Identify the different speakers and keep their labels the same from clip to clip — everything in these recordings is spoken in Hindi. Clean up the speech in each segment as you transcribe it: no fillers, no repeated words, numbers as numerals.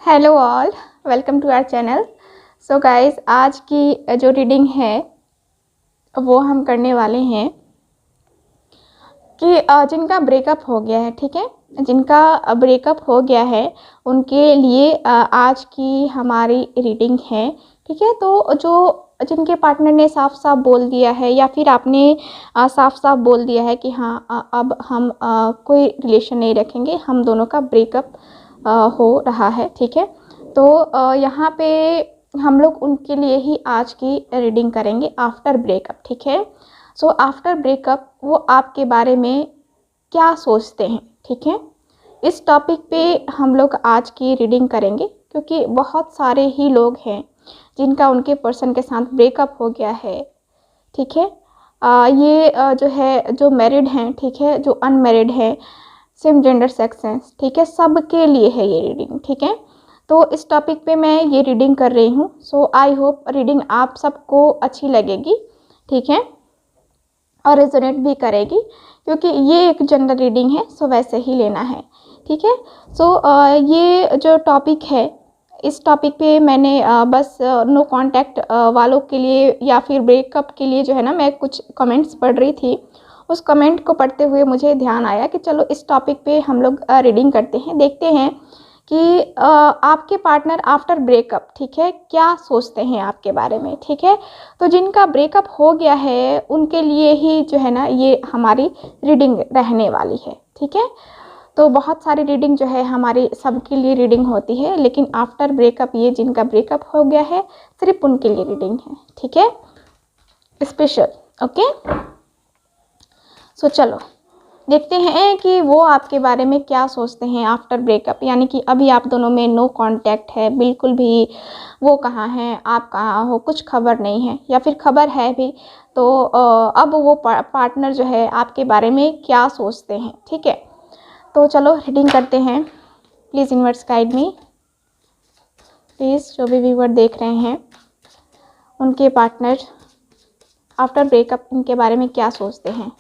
Speaker 1: Hello all, welcome to our channel. So guys, आज की जो रीडिंग है वो हम करने वाले हैं कि जिनका ब्रेकअप हो गया है, ठीक है, जिनका ब्रेकअप हो गया है उनके लिए आज की हमारी रीडिंग है, ठीक है। तो जो जिनके पार्टनर ने साफ साफ बोल दिया है या फिर आपने साफ साफ बोल दिया है कि हाँ अब हम कोई रिलेशन नहीं रखेंगे, हम दोनों का ब्रेकअप हो रहा है, ठीक है। तो यहाँ पे हम लोग उनके लिए ही आज की रीडिंग करेंगे आफ्टर ब्रेकअप, ठीक है। सो आफ्टर ब्रेकअप वो आपके बारे में क्या सोचते हैं, ठीक है। इस टॉपिक पे हम लोग आज की रीडिंग करेंगे क्योंकि बहुत सारे ही लोग हैं जिनका उनके पर्सन के साथ ब्रेकअप हो गया है, ठीक है। ये जो है, जो मैरिड हैं, ठीक है, जो अनमैरिड है, सेम जेंडर सेक्स हैं, ठीक है, सबके लिए है ये रीडिंग, ठीक है। तो इस टॉपिक पे मैं ये रीडिंग कर रही हूँ। सो आई होप रीडिंग आप सबको अच्छी लगेगी, ठीक है, और रेजोनेट भी करेगी क्योंकि ये एक जनरल रीडिंग है, सो वैसे ही लेना है, ठीक है। सो ये जो टॉपिक है, इस टॉपिक पे मैंने बस नो कांटेक्ट वालों के लिए या फिर ब्रेकअप के लिए जो है ना, मैं कुछ कमेंट्स पढ़ रही थी। उस कमेंट को पढ़ते हुए मुझे ध्यान आया कि चलो इस टॉपिक पे हम लोग रीडिंग करते हैं, देखते हैं कि आपके पार्टनर आफ्टर ब्रेकअप, ठीक है, क्या सोचते हैं आपके बारे में, ठीक है। तो जिनका ब्रेकअप हो गया है उनके लिए ही जो है ना ये हमारी रीडिंग रहने वाली है, ठीक है। तो बहुत सारी रीडिंग जो है हमारी सबके लिए रीडिंग होती है, लेकिन आफ्टर ब्रेकअप ये जिनका ब्रेकअप हो गया है सिर्फ उनके लिए रीडिंग है, ठीक है, स्पेशल। ओके, सो चलो देखते हैं कि वो आपके बारे में क्या सोचते हैं आफ्टर ब्रेकअप, यानी कि अभी आप दोनों में नो कांटेक्ट है, बिल्कुल भी वो कहाँ हैं, आप कहाँ हो, कुछ खबर नहीं है, या फिर खबर है भी तो अब वो पार्टनर जो है आपके बारे में क्या सोचते हैं, ठीक है। तो चलो रीडिंग करते हैं। Please universe guide me. Please जो भी व्यूअर देख रहे हैं उनके पार्टनर आफ्टर ब्रेकअप उनके बारे में क्या सोचते हैं,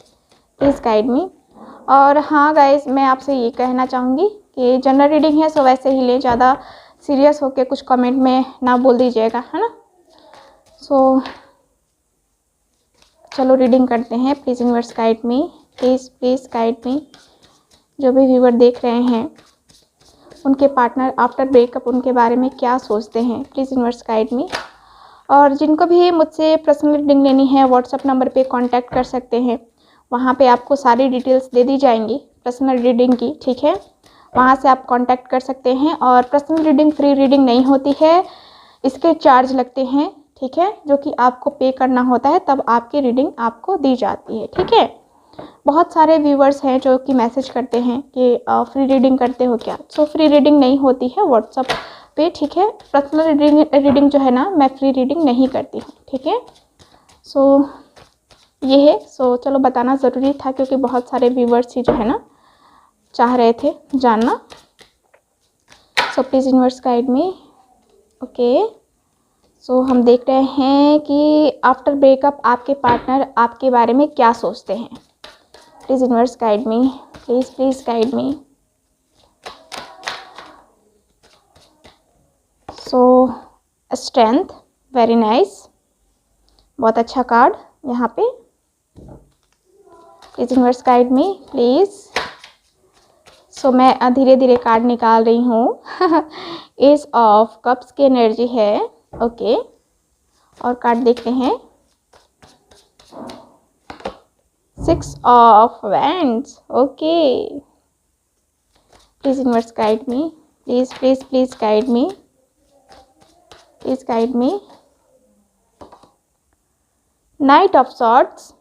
Speaker 1: प्लीज़ गाइड मी। और हाँ गाइस, मैं आपसे ये कहना चाहूँगी कि जनरल रीडिंग है, सो वैसे ही ले, ज़्यादा सीरियस होके कुछ कमेंट में ना बोल दीजिएगा, है ना। सो चलो रीडिंग करते हैं। Please universe guide me, please guide मी। जो भी व्यूअर देख रहे हैं उनके पार्टनर आफ्टर ब्रेकअप उनके बारे में क्या सोचते हैं, प्लीज़ यूनिवर्स गाइड मी। और जिनको भी मुझसे पर्सनल रीडिंग लेनी है व्हाट्सएप नंबर पे कांटेक्ट कर सकते हैं, वहाँ पे आपको सारी डिटेल्स दे दी जाएंगी पर्सनल रीडिंग की, ठीक है। वहाँ से आप कांटेक्ट कर सकते हैं। और पर्सनल रीडिंग फ्री रीडिंग नहीं होती है, इसके चार्ज लगते हैं, ठीक है, जो कि आपको पे करना होता है, तब आपकी रीडिंग आपको दी जाती है, ठीक है। बहुत सारे व्यूवर्स हैं जो कि मैसेज करते हैं कि फ्री रीडिंग करते हो क्या। सो फ्री रीडिंग नहीं होती है व्हाट्सएप पे, ठीक है। पर्सनल रीडिंग जो है ना, मैं फ्री रीडिंग नहीं करती हूँ, ठीक है। सो ये है। सो चलो बताना ज़रूरी था क्योंकि बहुत सारे व्यूवर्स ही जो है ना चाह रहे थे जानना। So please universe guide me. Okay, so हम देख रहे हैं कि आफ्टर ब्रेकअप आपके पार्टनर आपके बारे में क्या सोचते हैं। Please universe guide me, please guide me. So strength, very nice, बहुत अच्छा कार्ड यहाँ पे। Please universe guide me, please. So मैं धीरे धीरे कार्ड निकाल रही हूँ। एज ऑफ कप्स की एनर्जी है, ओके। और कार्ड देखते हैं, 6 of wands, okay. Please universe guide me, please guide me, please guide me. Knight of swords,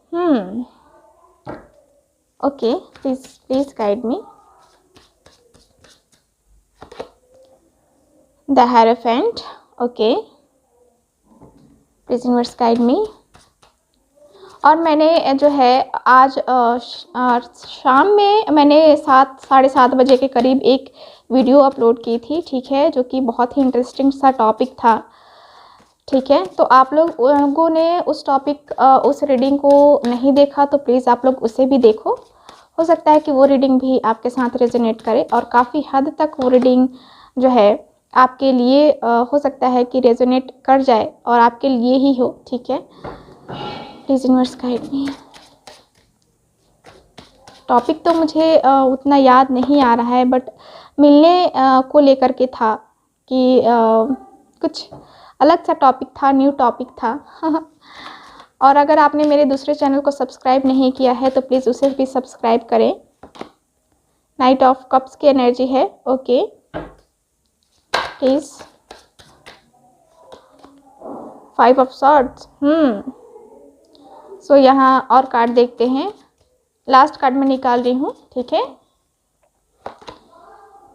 Speaker 1: okay, please guide me. The hierophant, okay, please universe guide मी। और मैंने जो है आज शाम में मैंने 7-7:30 बजे के करीब एक वीडियो अपलोड की थी, ठीक है, जो कि बहुत ही इंटरेस्टिंग सा टॉपिक था, ठीक है। तो आप लोगों ने उस टॉपिक उस रीडिंग को नहीं देखा तो प्लीज़ आप लोग उसे भी देखो। हो सकता है कि वो रीडिंग भी आपके साथ रेजोनेट करे और काफ़ी हद तक वो रीडिंग जो है आपके लिए हो सकता है कि रेजोनेट कर जाए और आपके लिए ही हो, ठीक है। Please universe guide me. Topic तो मुझे उतना याद नहीं आ रहा है, बट मिलने को लेकर के था कि कुछ अलग सा टॉपिक था, न्यू टॉपिक था। और अगर आपने मेरे दूसरे चैनल को सब्सक्राइब नहीं किया है तो प्लीज़ उसे भी सब्सक्राइब करें। नाइट ऑफ कप्स की एनर्जी है, ओके प्लीज़। 5 ऑफ सॉर्ड्स, सो यहाँ और कार्ड देखते हैं। लास्ट कार्ड में निकाल रही हूँ, ठीक है।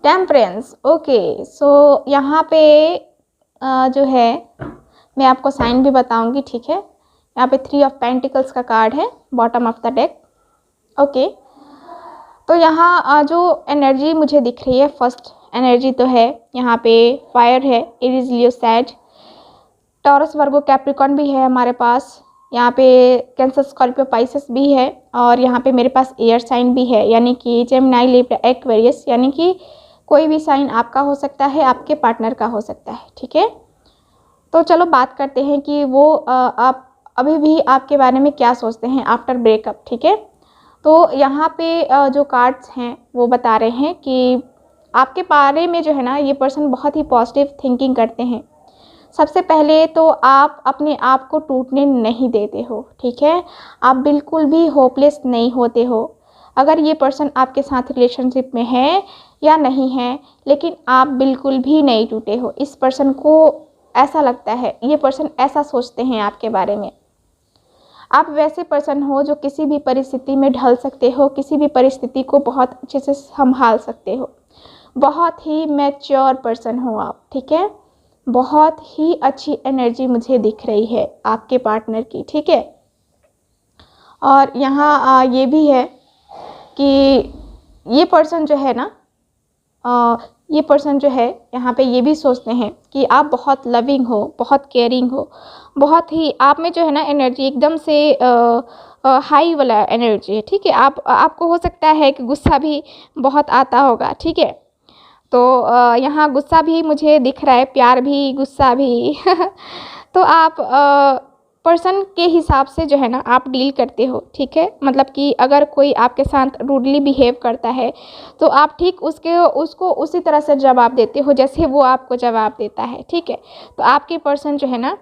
Speaker 1: Temperance, okay. सो यहाँ पे जो है मैं आपको साइन भी बताऊंगी, ठीक है। यहाँ पे 3 ऑफ पेंटिकल्स का कार्ड है bottom of the deck, okay. तो यहाँ जो एनर्जी मुझे दिख रही है, फर्स्ट एनर्जी तो है यहाँ पे फायर है, एरीज लियो सैज, टॉरस वर्गो कैप्रिकॉर्न भी है हमारे पास, यहाँ पे कैंसर स्कॉर्पियो पाइसेस भी है, और यहाँ पे मेरे पास एयर साइन भी है, यानी कि जेमिनी लिब्रा एक्वेरियस, यानी कि कोई भी साइन आपका हो सकता है, आपके पार्टनर का हो सकता है, ठीक है। तो चलो बात करते हैं कि वो आप अभी भी आपके बारे में क्या सोचते हैं आफ्टर ब्रेकअप, ठीक है। तो यहाँ पे जो कार्ड्स हैं वो बता रहे हैं कि आपके बारे में जो है ना, ये पर्सन बहुत ही पॉजिटिव थिंकिंग करते हैं। सबसे पहले तो आप अपने आप को टूटने नहीं देते हो, ठीक है। आप बिल्कुल भी होपलेस नहीं होते हो। अगर ये पर्सन आपके साथ रिलेशनशिप में है या नहीं है, लेकिन आप बिल्कुल भी नहीं टूटे हो। इस पर्सन को ऐसा लगता है, ये पर्सन ऐसा सोचते हैं आपके बारे में। आप वैसे पर्सन हो जो किसी भी परिस्थिति में ढल सकते हो, किसी भी परिस्थिति को बहुत अच्छे से संभाल सकते हो। बहुत ही मैच्योर पर्सन हो आप, ठीक है। बहुत ही अच्छी एनर्जी मुझे दिख रही है आपके पार्टनर की, ठीक है। और यहाँ ये भी है कि ये पर्सन जो है ना, ये पर्सन जो है यहाँ पे ये भी सोचते हैं कि आप बहुत लविंग हो, बहुत केयरिंग हो, बहुत ही आप में जो है ना एनर्जी एकदम से हाई वाला एनर्जी है, ठीक है। आपको हो सकता है कि गुस्सा भी बहुत आता होगा, ठीक है। तो यहाँ गुस्सा भी मुझे दिख रहा है, प्यार भी, गुस्सा भी। तो आप पर्सन के हिसाब से जो है ना आप डील करते हो, ठीक है। मतलब कि अगर कोई आपके साथ रूडली बिहेव करता है तो आप ठीक उसको उसी तरह से जवाब देते हो जैसे वो आपको जवाब देता है, ठीक है। तो आपके पर्सन जो है ना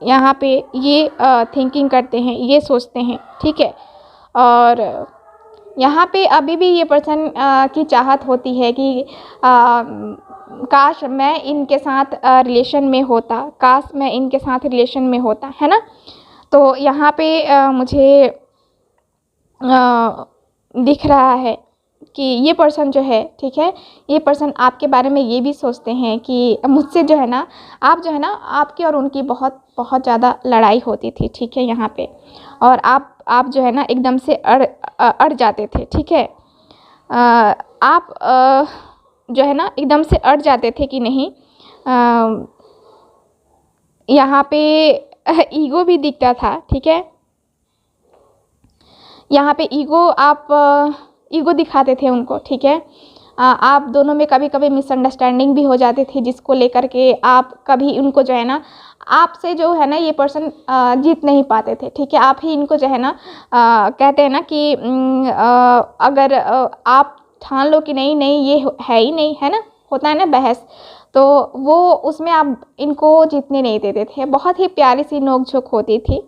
Speaker 1: यहाँ पे ये थिंकिंग करते हैं, ये सोचते हैं, ठीक है। और यहाँ पे अभी भी ये पर्सन की चाहत होती है कि काश मैं इनके साथ रिलेशन में होता, काश मैं इनके साथ रिलेशन में होता, है ना। तो यहाँ पे मुझे दिख रहा है कि ये पर्सन जो है, ठीक है, ये पर्सन आपके बारे में ये भी सोचते हैं कि मुझसे जो है ना, आप जो है ना, आपकी और उनकी बहुत बहुत ज़्यादा लड़ाई होती थी, ठीक है यहाँ पे। और आप जो है ना एकदम से अड़ जाते थे, ठीक है। आप जो है ना एकदम से अड़ जाते थे कि नहीं। यहाँ पे ईगो भी दिखता था, ठीक है। यहाँ पे आप ईगो दिखाते थे उनको, ठीक है। आप दोनों में कभी कभी मिसअंडरस्टैंडिंग भी हो जाती थी, जिसको लेकर के आप कभी उनको जो है ना, आपसे जो है ना ये पर्सन जीत नहीं पाते थे, ठीक है। आप ही इनको जो है ना कहते हैं ना कि अगर आप ठान लो कि नहीं नहीं ये है ही नहीं, है ना, होता है ना बहस, तो वो उसमें आप इनको जीतने नहीं देते थे। बहुत ही प्यारी सी नोक-झोंक होती थी।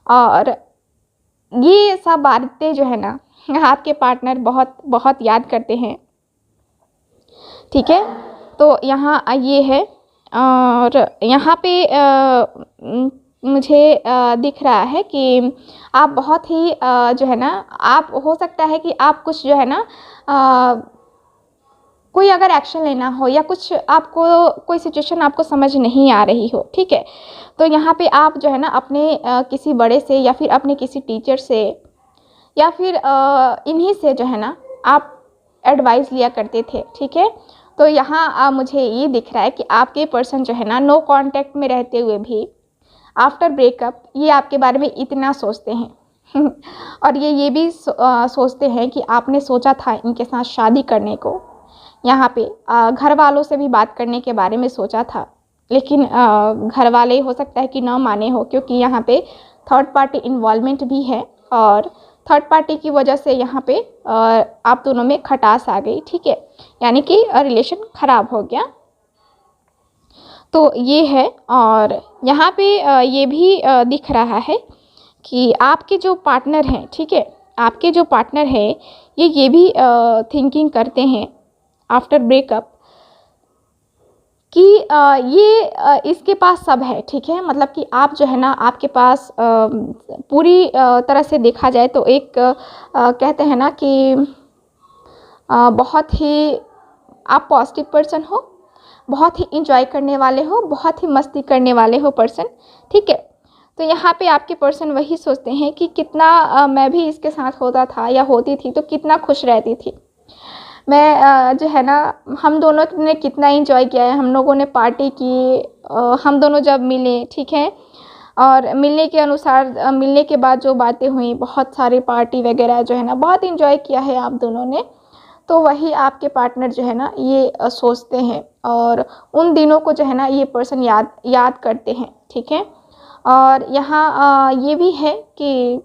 Speaker 1: और ये सब बातें जो है ना आपके पार्टनर बहुत बहुत याद करते हैं, ठीक है। तो यहाँ ये है। और यहाँ पे मुझे दिख रहा है कि आप बहुत ही जो है ना, आप हो सकता है कि आप कुछ जो है ना कोई अगर एक्शन लेना हो या कुछ आपको कोई सिचुएशन आपको समझ नहीं आ रही हो, ठीक है। तो यहाँ पे आप जो है ना अपने किसी बड़े से या फिर अपने किसी टीचर से या फिर इन्हीं से जो है ना आप एडवाइस लिया करते थे, ठीक है। तो यहाँ मुझे ये दिख रहा है कि आपके पर्सन जो है ना नो कांटेक्ट में रहते हुए भी आफ्टर ब्रेकअप ये आपके बारे में इतना सोचते हैं। और ये भी सोचते हैं कि आपने सोचा था इनके साथ शादी करने को, यहाँ पे घर वालों से भी बात करने के बारे में सोचा था, लेकिन घर वाले हो सकता है कि ना माने हो, क्योंकि यहाँ पे थर्ड पार्टी इन्वॉल्वमेंट भी है और थर्ड पार्टी की वजह से यहाँ पे आप दोनों में खटास आ गई, ठीक है, यानी कि रिलेशन ख़राब हो गया। तो ये है। और यहाँ पे ये भी दिख रहा है कि आपके जो पार्टनर हैं, ठीक है, आपके जो पार्टनर है ये भी थिंकिंग करते हैं आफ्टर ब्रेकअप कि ये इसके पास सब है, ठीक है, मतलब कि आप जो है ना, आपके पास पूरी तरह से देखा जाए तो एक कहते हैं ना कि बहुत ही आप पॉजिटिव पर्सन हो, बहुत ही इंजॉय करने वाले हो, बहुत ही मस्ती करने वाले हो पर्सन, ठीक है। तो यहाँ पे आपके पर्सन वही सोचते हैं कि कितना मैं भी इसके साथ होता था या होती थी तो कितना खुश रहती थी मैं, जो है ना, हम दोनों ने कितना इंजॉय किया है, हम लोगों ने पार्टी की, हम दोनों जब मिले, ठीक है, और मिलने के अनुसार मिलने के बाद जो बातें हुई, बहुत सारी पार्टी वगैरह जो है ना, बहुत इंजॉय किया है आप दोनों ने। तो वही आपके पार्टनर जो है ना ये सोचते हैं और उन दिनों को जो है ना ये पर्सन याद करते हैं, ठीक है। और यहाँ ये भी है कि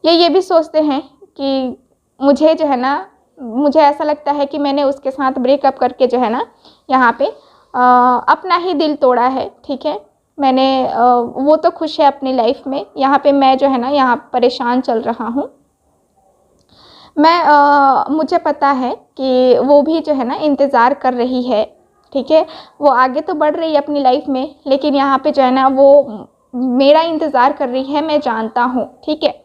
Speaker 1: ये भी सोचते हैं कि मुझे जो है ना, मुझे ऐसा लगता है कि मैंने उसके साथ ब्रेकअप करके जो है ना यहाँ पे अपना ही दिल तोड़ा है, ठीक है। मैंने वो तो खुश है अपनी लाइफ में, यहाँ पे मैं जो है ना यहाँ परेशान चल रहा हूँ। मैं मुझे पता है कि वो भी जो है ना इंतज़ार कर रही है, ठीक है, वो आगे तो बढ़ रही है अपनी लाइफ में, लेकिन यहाँ पे जो है ना वो मेरा इंतज़ार कर रही है, मैं जानता हूँ, ठीक है।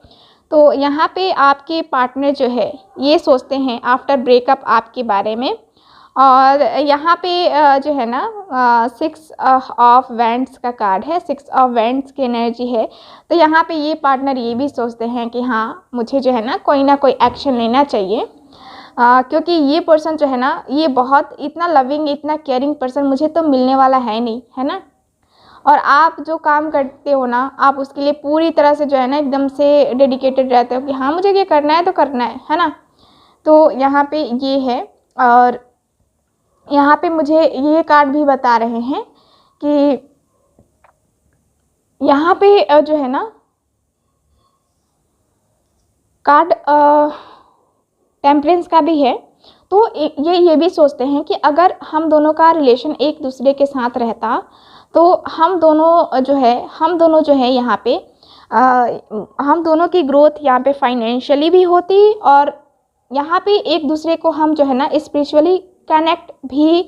Speaker 1: तो यहाँ पे आपके पार्टनर जो है ये सोचते हैं आफ्टर ब्रेकअप आपके बारे में। और यहाँ पे जो है ना 6 ऑफ वैंड्स का कार्ड है, 6 ऑफ वैंड्स की एनर्जी है। तो यहाँ पे ये पार्टनर ये भी सोचते हैं कि हाँ मुझे जो है ना कोई एक्शन लेना चाहिए, क्योंकि ये पर्सन जो है ना ये बहुत इतना लविंग, इतना केयरिंग पर्सन मुझे तो मिलने वाला है नहीं, है ना। और आप जो काम करते हो ना, आप उसके लिए पूरी तरह से जो है ना एकदम से डेडिकेटेड रहते हो कि हाँ मुझे ये करना है तो करना है ना। तो यहाँ पे ये है। और यहाँ पे मुझे ये कार्ड भी बता रहे हैं कि यहाँ पे जो है ना कार्ड टेम्परेंस का भी है। तो ये भी सोचते हैं कि अगर हम दोनों का रिलेशन एक दूसरे के साथ रहता तो हम दोनों जो है यहाँ पे हम दोनों की ग्रोथ यहाँ पे फाइनेंशियली भी होती और यहाँ पे एक दूसरे को हम जो है ना स्पिरिचुअली कनेक्ट भी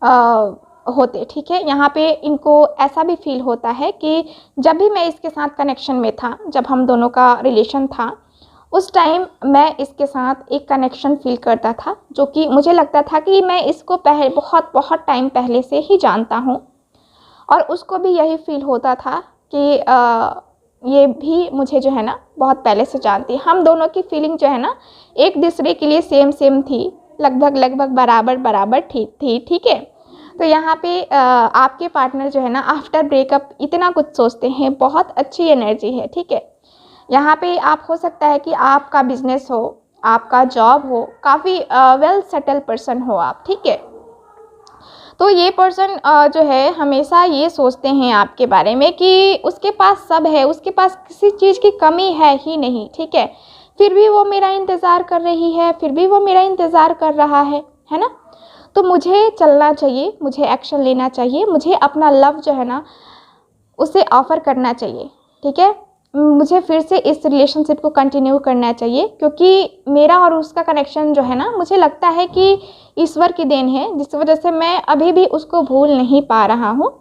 Speaker 1: होते, ठीक है। यहाँ पे इनको ऐसा भी फील होता है कि जब भी मैं इसके साथ कनेक्शन में था, जब हम दोनों का रिलेशन था, उस टाइम मैं इसके साथ एक कनेक्शन फील करता था, जो कि मुझे लगता था कि मैं इसको बहुत टाइम पहले से ही जानता हूँ और उसको भी यही फील होता था कि ये भी मुझे जो है ना बहुत पहले से जानती। हम दोनों की फीलिंग जो है ना एक दूसरे के लिए सेम थी, लगभग बराबर थी, ठीक है। तो यहाँ पे आपके पार्टनर जो है ना आफ्टर ब्रेकअप इतना कुछ सोचते हैं, बहुत अच्छी एनर्जी है, ठीक है। यहाँ पे आप हो सकता है कि आपका बिजनेस हो, आपका जॉब हो, काफ़ी वेल सेटल पर्सन हो आप, ठीक है। तो ये पर्सन जो है हमेशा ये सोचते हैं आपके बारे में कि उसके पास सब है, उसके पास किसी चीज़ की कमी है ही नहीं, ठीक है। फिर भी वो मेरा इंतज़ार कर रही है, फिर भी वो मेरा इंतज़ार कर रहा है ना। तो मुझे चलना चाहिए, मुझे एक्शन लेना चाहिए, मुझे अपना लव जो है ना उसे ऑफ़र करना चाहिए, ठीक है। मुझे फिर से इस रिलेशनशिप को कंटिन्यू करना चाहिए, क्योंकि मेरा और उसका कनेक्शन जो है ना मुझे लगता है कि ईश्वर की देन है, जिस वजह से मैं अभी भी उसको भूल नहीं पा रहा हूँ,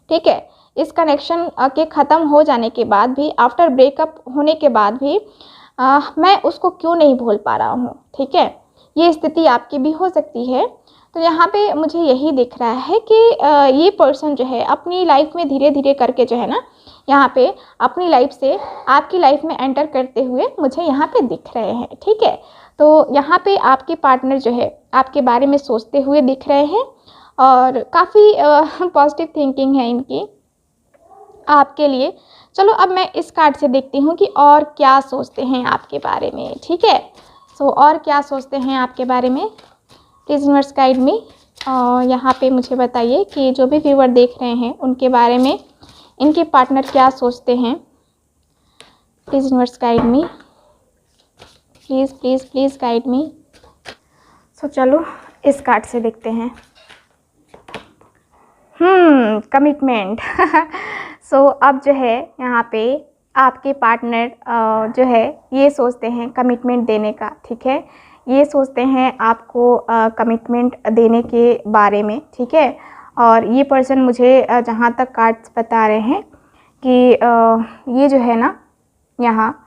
Speaker 1: ठीक है। इस कनेक्शन के ख़त्म हो जाने के बाद भी, आफ्टर ब्रेकअप होने के बाद भी मैं उसको क्यों नहीं भूल पा रहा हूँ, ठीक है। ये स्थिति आपकी भी हो सकती है। तो यहाँ पे मुझे यही दिख रहा है कि ये पर्सन जो है अपनी लाइफ में धीरे धीरे करके जो है ना यहाँ पे अपनी लाइफ से आपकी लाइफ में एंटर करते हुए मुझे यहाँ पे दिख रहे हैं, ठीक है। तो यहाँ पे आपके पार्टनर जो है आपके बारे में सोचते हुए दिख रहे हैं और काफ़ी पॉजिटिव थिंकिंग है इनकी आपके लिए। चलो अब मैं इस कार्ड से देखती हूँ कि और क्या सोचते हैं आपके बारे में, ठीक है। सो और क्या सोचते हैं आपके बारे में। प्लीज़ यूनिवर्स गाइड मी। यहाँ पे मुझे बताइए कि जो भी व्यूअर देख रहे हैं उनके बारे में इनके पार्टनर क्या सोचते हैं। Please universe guide me, please please please guide me. So चलो इस कार्ड से देखते हैं। कमिटमेंट। सो अब जो है यहाँ पे आपके पार्टनर जो है ये सोचते हैं कमिटमेंट देने का, ठीक है। ये सोचते हैं आपको कमिटमेंट देने के बारे में, ठीक है। और ये पर्सन मुझे जहाँ तक कार्ड्स बता रहे हैं कि ये जो है ना, यहाँ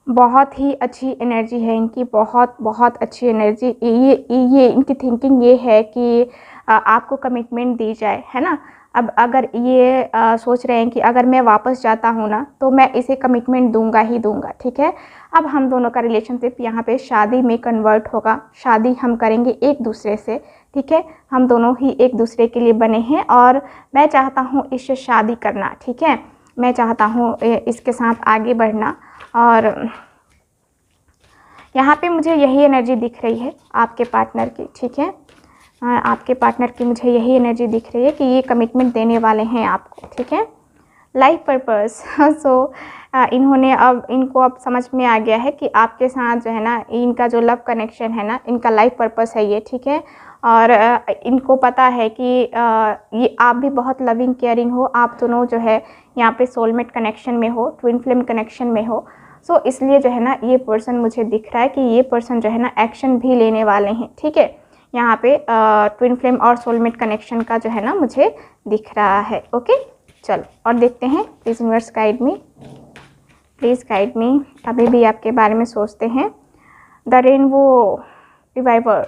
Speaker 1: बहुत ही अच्छी एनर्जी है इनकी, बहुत बहुत अच्छी एनर्जी। ये इनकी थिंकिंग ये है कि आपको कमिटमेंट दी जाए, है ना। अब अगर ये सोच रहे हैं कि अगर मैं वापस जाता हूँ ना तो मैं इसे कमिटमेंट दूंगा ही दूंगा, ठीक है। अब हम दोनों का रिलेशनशिप यहाँ पे शादी में कन्वर्ट होगा, शादी हम करेंगे एक दूसरे से, ठीक है। हम दोनों ही एक दूसरे के लिए बने हैं और मैं चाहता हूँ इससे शादी करना, ठीक है। मैं चाहता हूँ इसके साथ आगे बढ़ना। और यहाँ पे मुझे यही एनर्जी दिख रही है आपके पार्टनर की, ठीक है। आपके पार्टनर की मुझे यही एनर्जी दिख रही है कि ये कमिटमेंट देने वाले हैं आपको, ठीक है। Life purpose. सो इनको अब समझ में आ गया है कि आपके साथ जो है ना इनका जो लव कनेक्शन है ना, इनका लाइफ पर्पस है ये, ठीक है। और इनको पता है कि ये आप भी बहुत लविंग केयरिंग हो, आप दोनों जो है यहाँ पे सोलमेट कनेक्शन में हो, ट्विन फ्लेम कनेक्शन में हो। सो इसलिए जो है ना ये पर्सन मुझे दिख रहा है कि ये पर्सन जो है ना एक्शन भी लेने वाले हैं, ठीक है। यहाँ पे ट्विन फ्लेम और सोलमेट कनेक्शन का जो है ना मुझे दिख रहा है। ओके, चलो और देखते हैं। Please universe guide me, please guide मी। अभी भी आपके बारे में सोचते हैं। The rainbow reviver.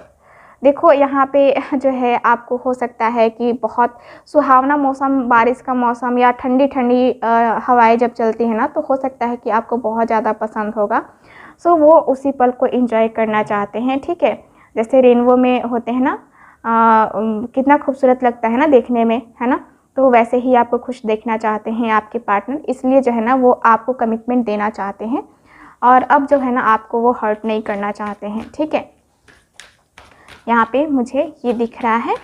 Speaker 1: देखो यहाँ पे जो है आपको हो सकता है कि बहुत सुहावना मौसम, बारिश का मौसम या ठंडी ठंडी हवाएं जब चलती हैं ना, तो हो सकता है कि आपको बहुत ज़्यादा पसंद होगा। सो वो उसी पल को एंजॉय करना चाहते हैं, ठीक है। जैसे रेनबो में होते हैं ना, कितना खूबसूरत लगता है ना देखने में, है ना। तो वैसे ही आपको खुश देखना चाहते हैं आपके पार्टनर, इसलिए जो है ना वो आपको कमिटमेंट देना चाहते हैं। और अब जो है ना आपको वो हर्ट नहीं करना चाहते हैं, ठीक है। यहाँ पे मुझे ये दिख रहा है।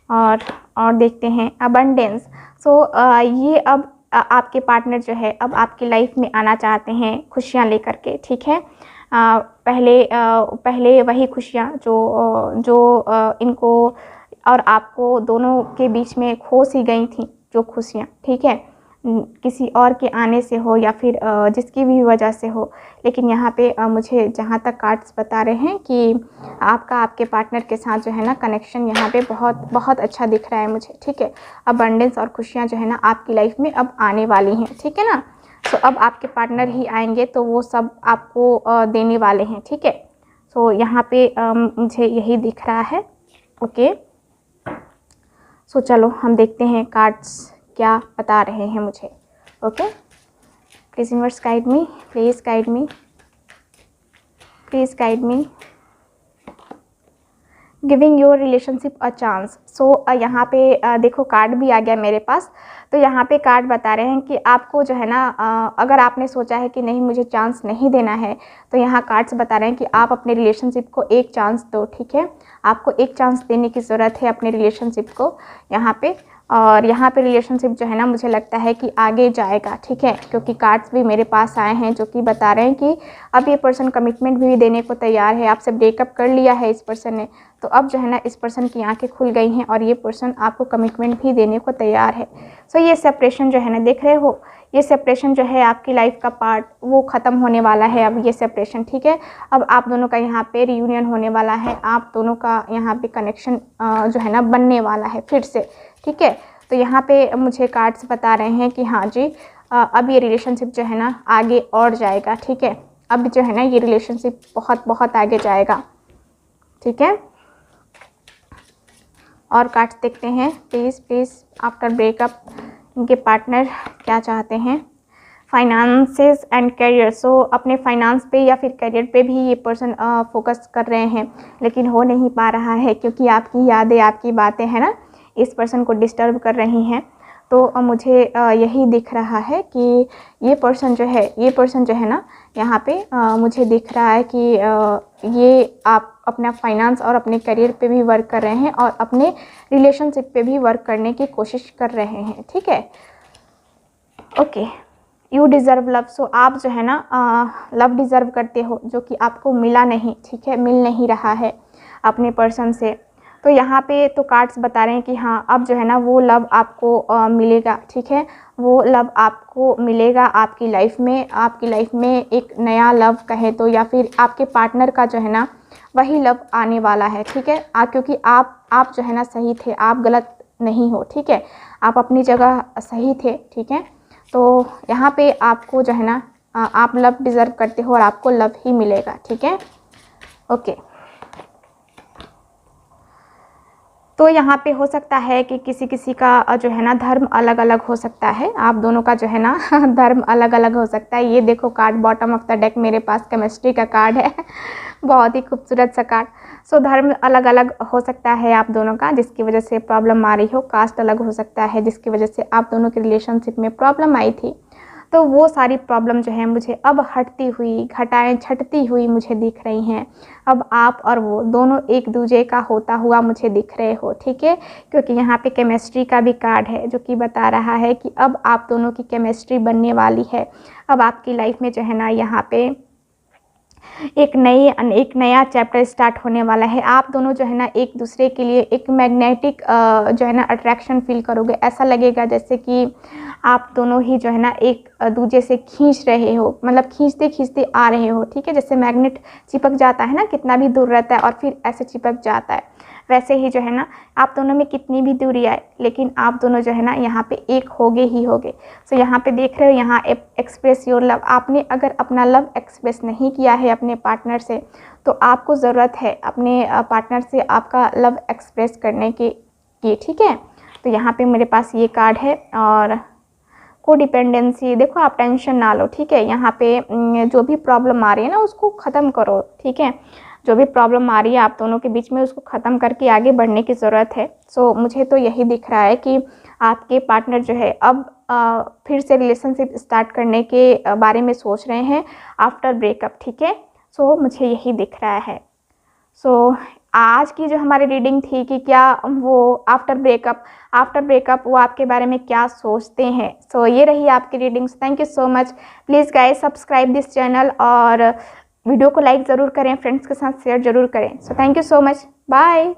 Speaker 1: और देखते हैं अबंडेंस। सो ये अब आपके पार्टनर जो है अब आपकी लाइफ में आना चाहते हैं खुशियाँ लेकर के, ठीक है। पहले वही खुशियाँ जो इनको और आपको दोनों के बीच में खो सी गई थी, जो खुशियाँ, ठीक है, किसी और के आने से हो या फिर जिसकी भी वजह से हो। लेकिन यहाँ पे मुझे जहाँ तक कार्ड्स बता रहे हैं कि आपके पार्टनर के साथ जो है ना कनेक्शन यहाँ पे बहुत बहुत अच्छा दिख रहा है मुझे, ठीक है। अबंडेंस और खुशियाँ जो है ना आपकी लाइफ में अब आने वाली हैं, ठीक है ना। सो अब आपके पार्टनर ही आएंगे तो वो सब आपको देने वाले हैं, ठीक है। सो यहाँ पे मुझे यही दिख रहा है। ओके, सो चलो हम देखते हैं कार्ड्स क्या बता रहे हैं मुझे। Okay, please universe guide me, please guide me, please guide me. Giving your relationship a chance. So यहाँ पे देखो कार्ड भी आ गया मेरे पास। तो यहाँ पे कार्ड बता रहे हैं कि आपको जो है ना अगर आपने सोचा है कि नहीं मुझे चांस नहीं देना है, तो यहाँ कार्ड्स बता रहे हैं कि आप अपने रिलेशनशिप को एक चांस दो, ठीक है। आपको एक चांस देने की ज़रूरत है अपने रिलेशनशिप को यहाँ पे। और यहाँ पे रिलेशनशिप जो है ना मुझे लगता है कि आगे जाएगा, ठीक है, क्योंकि कार्ड्स भी मेरे पास आए हैं जो कि बता रहे हैं कि अब ये पर्सन कमिटमेंट भी देने को तैयार है। आपसे ब्रेकअप कर लिया है इस पर्सन ने, तो अब जो है ना इस पर्सन की आंखें खुल गई हैं और ये पर्सन आपको कमिटमेंट भी देने को तैयार है। सो ये सेपरेशन जो है ना, देख रहे हो, ये सेपरेशन जो है आपकी लाइफ का पार्ट वो ख़त्म होने वाला है अब ये सेपरेशन, ठीक है। अब आप दोनों का यहाँ पे रियूनियन होने वाला है, आप दोनों का यहाँ पे कनेक्शन जो है ना बनने वाला है फिर से, ठीक है। तो यहाँ पे मुझे कार्ड्स बता रहे हैं कि हाँ जी अब ये रिलेशनशिप जो है ना आगे और जाएगा, ठीक है। अब जो है ना ये रिलेशनशिप बहुत बहुत आगे जाएगा, ठीक है। और कार्ड्स देखते हैं। प्लीज़ प्लीज़ आफ्टर ब्रेकअप इनके पार्टनर क्या चाहते हैं। Finances and career. सो अपने फाइनेंस पे या फिर करियर पे भी ये पर्सन फोकस कर रहे हैं, लेकिन हो नहीं पा रहा है क्योंकि आपकी यादें, आपकी बातें हैं ना इस पर्सन को डिस्टर्ब कर रही हैं। तो मुझे यही दिख रहा है कि ये पर्सन जो है ना, यहाँ पे मुझे दिख रहा है कि ये आप अपना फाइनेंस और अपने करियर पे भी वर्क कर रहे हैं और अपने रिलेशनशिप पे भी वर्क करने की कोशिश कर रहे हैं, ठीक है। Okay, you deserve love. So आप जो है ना लव डिज़र्व करते हो, जो कि आपको मिला नहीं, ठीक है, मिल नहीं रहा है अपने पर्सन से। तो यहाँ पे तो कार्ड्स बता रहे हैं कि हाँ, अब जो है ना वो लव आपको मिलेगा, ठीक है, वो लव आपको मिलेगा आपकी लाइफ में एक नया लव कहे तो, या फिर आपके पार्टनर का जो है ना वही लव आने वाला है, ठीक है। क्योंकि आप जो है ना सही थे, आप गलत नहीं हो, ठीक है, आप अपनी जगह सही थे, ठीक है। तो यहाँ पे आपको जो है ना आप लव डिज़र्व करते हो और आपको लव ही मिलेगा, ठीक है। ओके, तो यहाँ पे हो सकता है कि किसी का जो है ना धर्म अलग अलग हो सकता है, आप दोनों का जो है ना धर्म अलग अलग हो सकता है। ये देखो card bottom of the deck मेरे पास केमिस्ट्री का कार्ड है बहुत ही खूबसूरत सा कार्ड। सो धर्म अलग अलग हो सकता है आप दोनों का, जिसकी वजह से प्रॉब्लम आ रही हो। कास्ट अलग हो सकता है, जिसकी वजह से आप दोनों के रिलेशनशिप में प्रॉब्लम आई थी। तो वो सारी प्रॉब्लम जो है मुझे अब हटती हुई, घटाएं छटती हुई मुझे दिख रही हैं। अब आप और वो दोनों एक दूसरे का होता हुआ मुझे दिख रहे हो, ठीक है। क्योंकि यहाँ पे केमिस्ट्री का भी कार्ड है, जो कि बता रहा है कि अब आप दोनों की केमिस्ट्री बनने वाली है। अब आपकी लाइफ में जो है ना यहाँ पे एक नया चैप्टर स्टार्ट होने वाला है। आप दोनों जो है ना एक दूसरे के लिए एक मैग्नेटिक जो है ना अट्रैक्शन फील करोगे। ऐसा लगेगा जैसे कि आप दोनों ही जो है ना एक दूसरे से खींच रहे हो, मतलब खींचते खींचते आ रहे हो, ठीक है। जैसे मैग्नेट चिपक जाता है ना, कितना भी दूर रहता है और फिर ऐसे चिपक जाता है, वैसे ही जो है ना आप दोनों में कितनी भी दूरी आए, लेकिन आप दोनों जो है ना यहाँ पे एक होगे ही होगे। सो यहाँ पे देख रहे हो, यहाँ एक्सप्रेस योर लव। आपने अगर अपना लव एक्सप्रेस नहीं किया है अपने पार्टनर से, तो आपको ज़रूरत है अपने पार्टनर से आपका लव एक्सप्रेस करने की, ठीक है। तो यहाँ पे मेरे पास ये कार्ड है। और कोडिपेंडेंसी, देखो आप टेंशन ना लो, ठीक है। यहाँ पे जो भी प्रॉब्लम आ रही है ना उसको ख़त्म करो, ठीक है। जो भी प्रॉब्लम आ रही है आप दोनों के बीच में, उसको ख़त्म करके आगे बढ़ने की ज़रूरत है। सो मुझे तो यही दिख रहा है कि आपके पार्टनर जो है अब फिर से रिलेशनशिप स्टार्ट करने के बारे में सोच रहे हैं आफ्टर ब्रेकअप, ठीक है। सो मुझे यही दिख रहा है। सो आज की जो हमारी रीडिंग थी कि क्या वो आफ्टर ब्रेकअप वो आपके बारे में क्या सोचते हैं। सो ये रही आपकी readings. Thank you so much. Please guys subscribe this channel और वीडियो को लाइक ज़रूर करें, फ्रेंड्स के साथ शेयर ज़रूर करें। So thank you so much, bye.